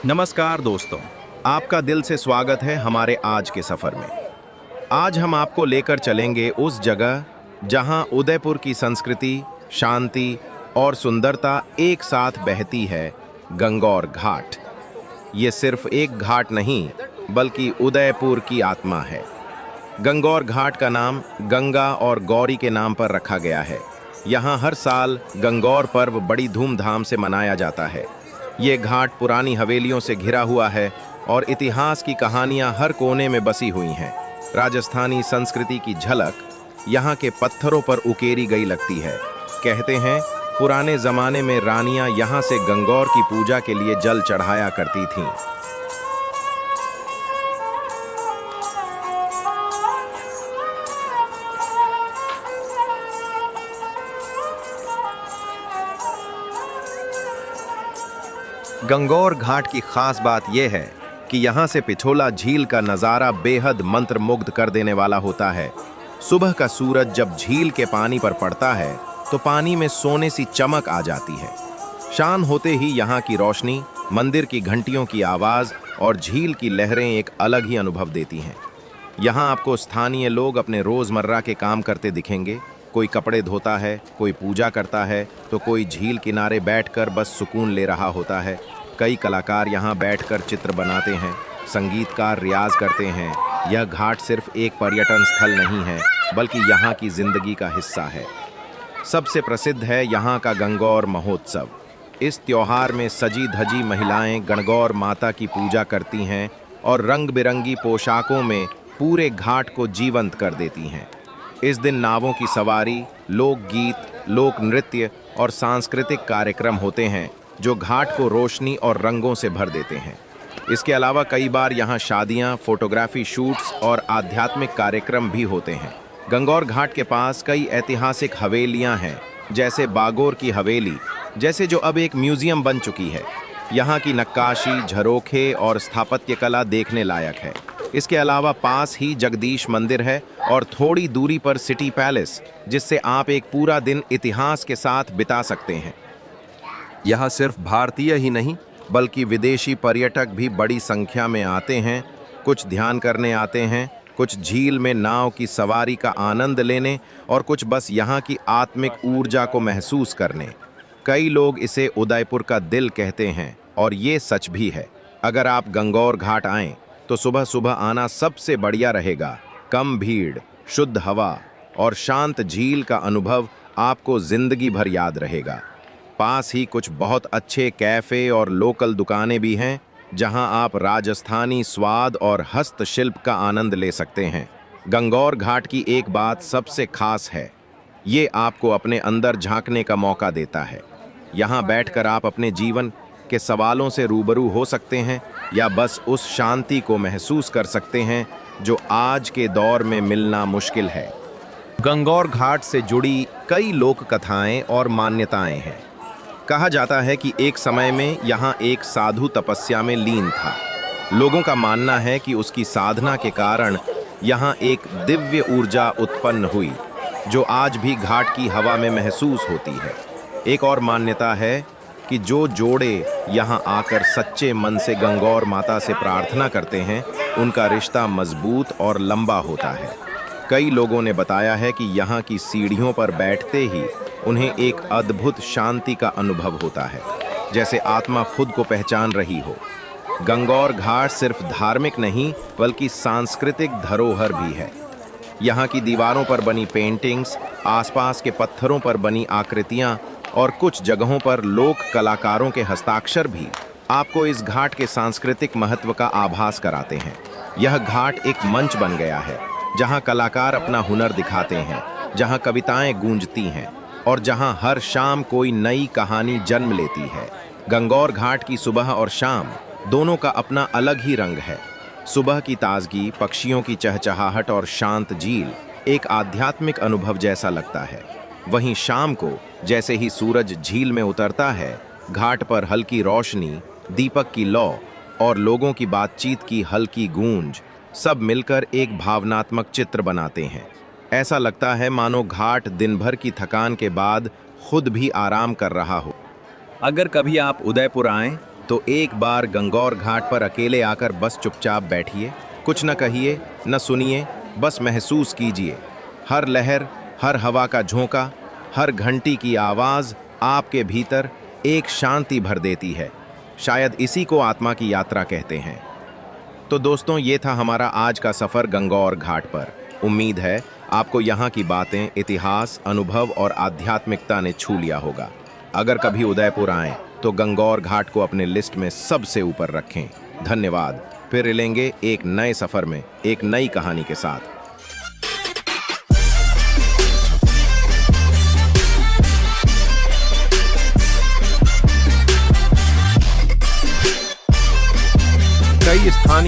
नमस्कार दोस्तों, आपका दिल से स्वागत है हमारे आज के सफ़र में। आज हम आपको लेकर चलेंगे उस जगह जहां उदयपुर की संस्कृति, शांति और सुंदरता एक साथ बहती है, गंगौर घाट। ये सिर्फ एक घाट नहीं, बल्कि उदयपुर की आत्मा है। गंगौर घाट का नाम गंगा और गौरी के नाम पर रखा गया है। यहाँ हर साल गंगौर पर्व बड़ी धूमधाम से मनाया जाता है। ये घाट पुरानी हवेलियों से घिरा हुआ है और इतिहास की कहानियां हर कोने में बसी हुई हैं। राजस्थानी संस्कृति की झलक यहाँ के पत्थरों पर उकेरी गई लगती है। कहते हैं पुराने ज़माने में रानियां यहाँ से गंगौर की पूजा के लिए जल चढ़ाया करती थीं। गंगौर घाट की खास बात यह है कि यहाँ से पिछोला झील का नज़ारा बेहद मंत्रमुग्ध कर देने वाला होता है। सुबह का सूरज जब झील के पानी पर पड़ता है तो पानी में सोने सी चमक आ जाती है। शाम होते ही यहाँ की रोशनी, मंदिर की घंटियों की आवाज़ और झील की लहरें एक अलग ही अनुभव देती हैं। यहाँ आपको स्थानीय लोग अपने रोज़मर्रा के काम करते दिखेंगे। कोई कपड़े धोता है, कोई पूजा करता है, तो कोई झील किनारे बैठकर बस सुकून ले रहा होता है। कई कलाकार यहाँ बैठकर चित्र बनाते हैं, संगीतकार रियाज करते हैं। यह घाट सिर्फ एक पर्यटन स्थल नहीं है, बल्कि यहाँ की जिंदगी का हिस्सा है। सबसे प्रसिद्ध है यहाँ का गंगौर महोत्सव। इस त्योहार में सजी धजी महिलाएं गणगौर माता की पूजा करती हैं और रंग बिरंगी पोशाकों में पूरे घाट को जीवंत कर देती हैं। इस दिन नावों की सवारी, लोकगीत, लोक नृत्य और सांस्कृतिक कार्यक्रम होते हैं जो घाट को रोशनी और रंगों से भर देते हैं। इसके अलावा कई बार यहाँ शादियाँ, फोटोग्राफी शूट्स और आध्यात्मिक कार्यक्रम भी होते हैं। गंगौर घाट के पास कई ऐतिहासिक हवेलियाँ हैं, जैसे बागोर की हवेली, जैसे जो अब एक म्यूजियम बन चुकी है। यहाँ की नक्काशी, झरोखे और स्थापत्य कला देखने लायक है। इसके अलावा पास ही जगदीश मंदिर है और थोड़ी दूरी पर सिटी पैलेस, जिससे आप एक पूरा दिन इतिहास के साथ बिता सकते हैं। यहाँ सिर्फ भारतीय ही नहीं, बल्कि विदेशी पर्यटक भी बड़ी संख्या में आते हैं। कुछ ध्यान करने आते हैं, कुछ झील में नाव की सवारी का आनंद लेने और कुछ बस यहाँ की आत्मिक ऊर्जा को महसूस करने। कई लोग इसे उदयपुर का दिल कहते हैं और ये सच भी है। अगर आप गंगौर घाट आएँ तो सुबह सुबह आना सबसे बढ़िया रहेगा। कम भीड़, शुद्ध हवा और शांत झील का अनुभव आपको जिंदगी भर याद रहेगा। पास ही कुछ बहुत अच्छे कैफ़े और लोकल दुकानें भी हैं, जहां आप राजस्थानी स्वाद और हस्तशिल्प का आनंद ले सकते हैं। गंगौर घाट की एक बात सबसे खास है, ये आपको अपने अंदर झांकने का मौका देता है। यहाँ बैठकर आप अपने जीवन के सवालों से रूबरू हो सकते हैं या बस उस शांति को महसूस कर सकते हैं जो आज के दौर में मिलना मुश्किल है। गंगौर घाट से जुड़ी कई लोक कथाएं और मान्यताएं हैं। कहा जाता है कि एक समय में यहाँ एक साधु तपस्या में लीन था। लोगों का मानना है कि उसकी साधना के कारण यहाँ एक दिव्य ऊर्जा उत्पन्न हुई, जो आज भी घाट की हवा में महसूस होती है। एक और मान्यता है कि जो जोड़े यहाँ आकर सच्चे मन से गंगौर माता से प्रार्थना करते हैं, उनका रिश्ता मजबूत और लंबा होता है। कई लोगों ने बताया है कि यहाँ की सीढ़ियों पर बैठते ही उन्हें एक अद्भुत शांति का अनुभव होता है, जैसे आत्मा खुद को पहचान रही हो। गंगौर घाट सिर्फ धार्मिक नहीं, बल्कि सांस्कृतिक धरोहर भी है। यहाँ की दीवारों पर बनी पेंटिंग्स, आसपास के पत्थरों पर बनी आकृतियाँ और कुछ जगहों पर लोक कलाकारों के हस्ताक्षर भी आपको इस घाट के सांस्कृतिक महत्व का आभास कराते हैं। यह घाट एक मंच बन गया है, जहाँ कलाकार अपना हुनर दिखाते हैं, जहाँ कविताएं गूंजती हैं और जहाँ हर शाम कोई नई कहानी जन्म लेती है। गंगौर घाट की सुबह और शाम दोनों का अपना अलग ही रंग है। सुबह की ताजगी, पक्षियों की चहचहाहट और शांत झील एक आध्यात्मिक अनुभव जैसा लगता है। वहीं शाम को जैसे ही सूरज झील में उतरता है, घाट पर हल्की रोशनी, दीपक की लौ और लोगों की बातचीत की हल्की गूंज सब मिलकर एक भावनात्मक चित्र बनाते हैं। ऐसा लगता है मानो घाट दिन भर की थकान के बाद खुद भी आराम कर रहा हो। अगर कभी आप उदयपुर आएं तो एक बार गंगौर घाट पर अकेले आकर बस चुपचाप बैठिए, कुछ न कहिए न सुनिए, बस महसूस कीजिए। हर लहर, हर हवा का झोंका, हर घंटी की आवाज़ आपके भीतर एक शांति भर देती है। शायद इसी को आत्मा की यात्रा कहते हैं। तो दोस्तों, ये था हमारा आज का सफ़र गंगौर घाट पर। उम्मीद है आपको यहाँ की बातें, इतिहास, अनुभव और आध्यात्मिकता ने छू लिया होगा। अगर कभी उदयपुर आएं तो गंगौर घाट को अपने लिस्ट में सबसे ऊपर रखें। धन्यवाद। फिर मिलेंगे एक नए सफ़र में एक नई कहानी के साथ। कई स्थानीय